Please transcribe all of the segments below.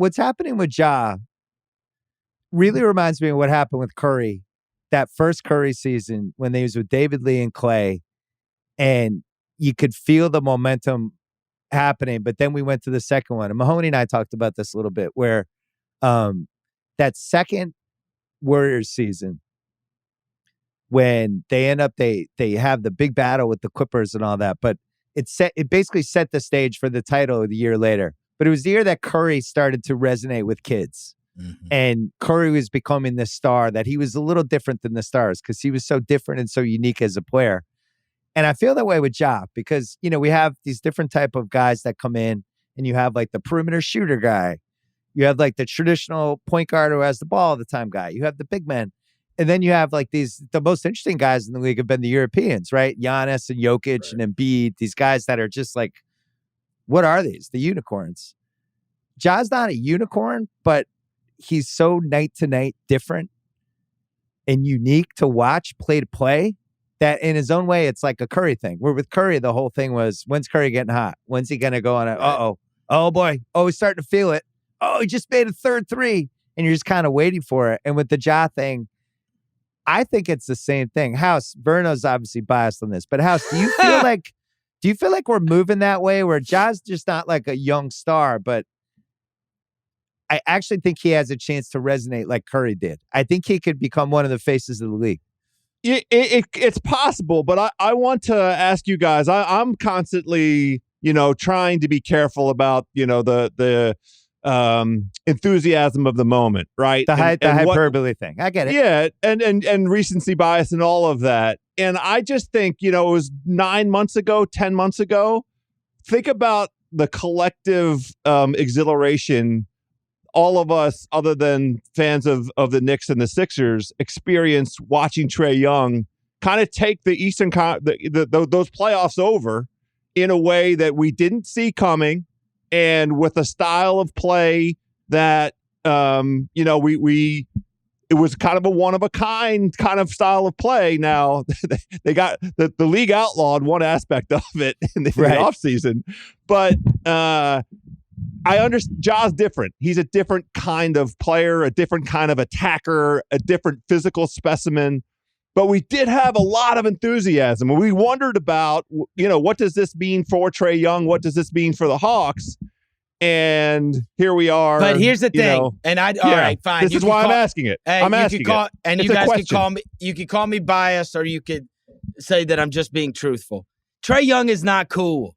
what's happening with Ja really reminds me of what happened with Curry, that first Curry season when they was with David Lee and Clay, and you could feel the momentum happening. But then we went to the second one, and Mahoney and I talked about this a little bit, where that second Warriors season, when they end up, they have the big battle with the Clippers and all that, but it basically set the stage for the title the year later. But it was the year that Curry started to resonate with kids. Mm-hmm. And Curry was becoming the star, that he was a little different than the stars because he was so different and so unique as a player. And I feel that way with Ja because, we have these different type of guys that come in, and you have like the perimeter shooter guy. You have like the traditional point guard who has the ball all the time guy. You have the big men. And then you have like the most interesting guys in the league have been the Europeans, right? Giannis and Jokic and Embiid, these guys that are just like, what are these? The unicorns. Ja's not a unicorn, but he's so night to night different and unique to watch play to play that in his own way, it's like a Curry thing. Where with Curry, the whole thing was, when's Curry getting hot? When's he going to go on a, oh boy. Oh, he's starting to feel it. Oh, he just made a third three. And you're just kind of waiting for it. And with the Ja thing, I think it's the same thing. House, Verno's obviously biased on this, but House, do you feel like we're moving that way where Ja's just not like a young star, but I actually think he has a chance to resonate like Curry did. I think he could become one of the faces of the league. It's possible, but I want to ask you guys, I'm constantly, trying to be careful about, the enthusiasm of the moment, right? The hyperbole thing. I get it. Yeah, and recency bias and all of that. And I just think, it was 9 months ago, 10 months ago. Think about the collective exhilaration all of us, other than fans of the Knicks and the Sixers, experienced watching Trae Young kind of take the Eastern those playoffs over in a way that we didn't see coming, and with a style of play that it was kind of a one of a kind kind of style of play. Now they got the league outlawed one aspect of it in the offseason, but I understand Ja's different. He's a different kind of player, a different kind of attacker, a different physical specimen. But we did have a lot of enthusiasm. And we wondered about, what does this mean for Trae Young? What does this mean for the Hawks? And here we are. But here's the thing. And all right, fine. This is why I'm asking it. I'm asking it. And you guys can call me. You can call me biased, or you could say that I'm just being truthful. Trae Young is not cool.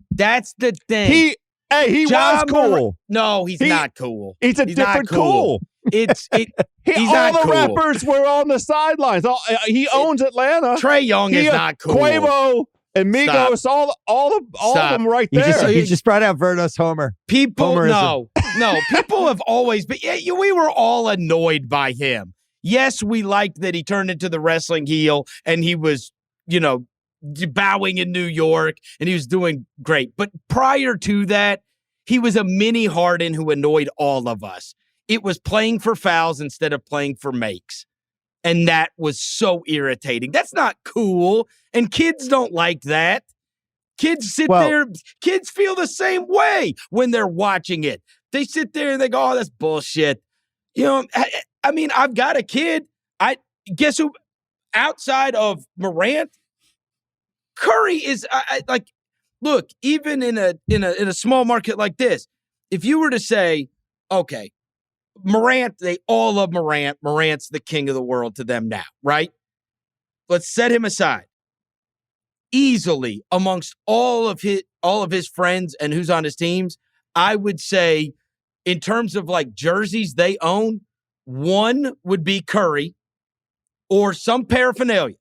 That's the thing. He was cool. No, he's not cool. He's different cool. He's all not the cool. rappers were on the sidelines. He owns Atlanta. Trae Young is not cool. Quavo and Migos, all of them right there. You just brought out Vernos Homer. People, no. People have always been. We were all annoyed by him. Yes, we liked that he turned into the wrestling heel and he was, bowing in New York, and he was doing great. But prior to that, he was a mini Harden who annoyed all of us. It was playing for fouls instead of playing for makes. And that was so irritating. That's not cool. And kids don't like that. Kids kids feel the same way when they're watching it. They sit there and they go, oh, that's bullshit. I mean, I've got a kid. Guess who, outside of Morant, Curry is look, even in a small market like this, if you were to say, okay, Morant, they all love Morant. Morant's the king of the world to them now, right? Let's set him aside. Easily amongst all of his friends and who's on his teams, I would say in terms of like jerseys they own, one would be Curry or some paraphernalia.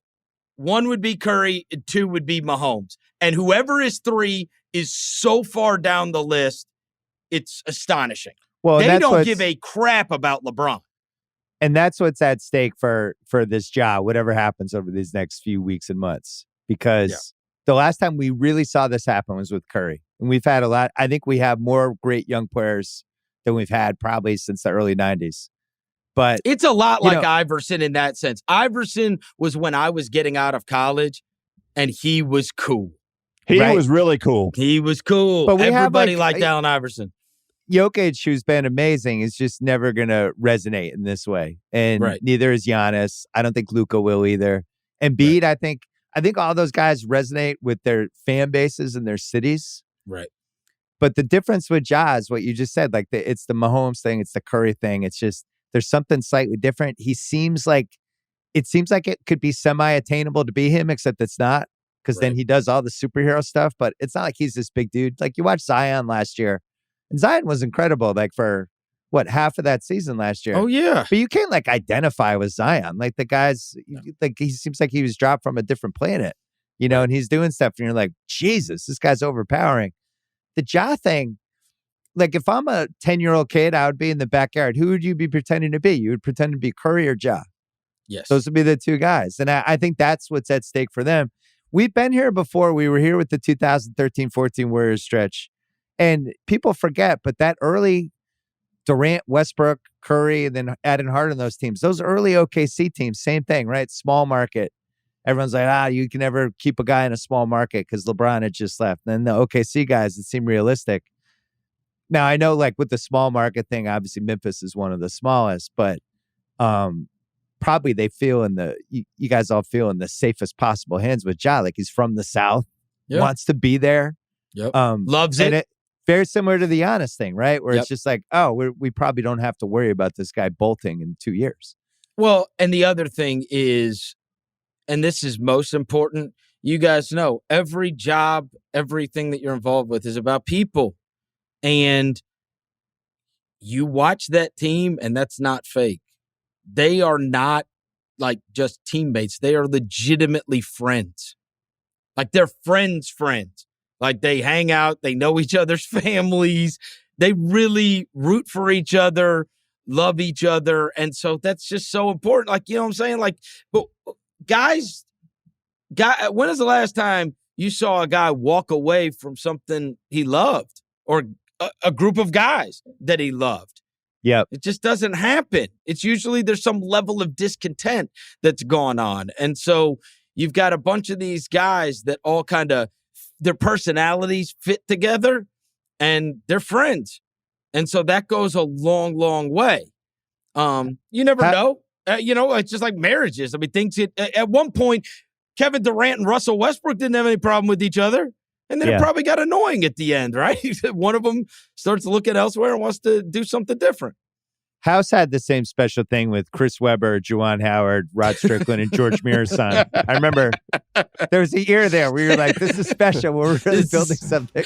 One would be Curry, and two would be Mahomes. And whoever is three is so far down the list, it's astonishing. Well, they don't give a crap about LeBron. And that's what's at stake for this job, whatever happens over these next few weeks and months. Because the last time we really saw this happen was with Curry. And we've had a lot. I think we have more great young players than we've had probably since the early 90s. But it's a lot like Iverson in that sense. Iverson was when I was getting out of college, and he was cool. He was really cool. He was cool. But everybody liked Allen Iverson. Jokic, who's been amazing, is just never going to resonate in this way. And neither is Giannis. I don't think Luka will either. Embiid, I think all those guys resonate with their fan bases and their cities. Right. But the difference with Ja is what you just said. Like, it's the Mahomes thing. It's the Curry thing. It's just, there's something slightly different. It seems like it could be semi-attainable to be him, except it's not. Because then he does all the superhero stuff. But it's not like he's this big dude. Like, you watched Zion last year. And Zion was incredible, like, for half of that season last year. Oh, yeah. But you can't, like, identify with Zion. Like, the guy's, like, he seems like he was dropped from a different planet, and he's doing stuff. And you're like, Jesus, this guy's overpowering. The Ja thing, like, if I'm a 10-year-old kid, I would be in the backyard. Who would you be pretending to be? You would pretend to be Curry or Ja. Yes. Those would be the two guys. And I think that's what's at stake for them. We've been here before. We were here with the 2013-14 Warriors stretch. And people forget, but that early Durant, Westbrook, Curry, and then adding Harden, those teams, those early OKC teams, same thing, right? Small market. Everyone's like, you can never keep a guy in a small market because LeBron had just left. And then the OKC guys, it seemed realistic. Now, I know, like, with the small market thing, obviously Memphis is one of the smallest, but probably they feel you guys all feel in the safest possible hands with Ja. Like, he's from the South, wants to be there. Yep. Loves it. Very similar to the Giannis thing, right? Where it's just like, we probably don't have to worry about this guy bolting in 2 years. Well, and the other thing is, and this is most important, you guys know every job, everything that you're involved with is about people. And you watch that team, and that's not fake. They are not like just teammates. They are legitimately friends. Like, they're friends. Like, they hang out. They know each other's families. They really root for each other, love each other. And so that's just so important. Like, you know what I'm saying? Like, but guys, when is the last time you saw a guy walk away from something he loved, or a group of guys that he loved? Yeah. It just doesn't happen. It's usually there's some level of discontent that's gone on. And so you've got a bunch of these guys that all kind of, their personalities fit together and they're friends. And so that goes a long, long way. You never know. It's just like marriages. I mean, things at one point, Kevin Durant and Russell Westbrook didn't have any problem with each other. And then it probably got annoying at the end, right? One of them starts looking elsewhere and wants to do something different. House had the same special thing with Chris Webber, Juwan Howard, Rod Strickland, and George Mears' son. I remember there was a year there where you're like, this is special. We're really building something.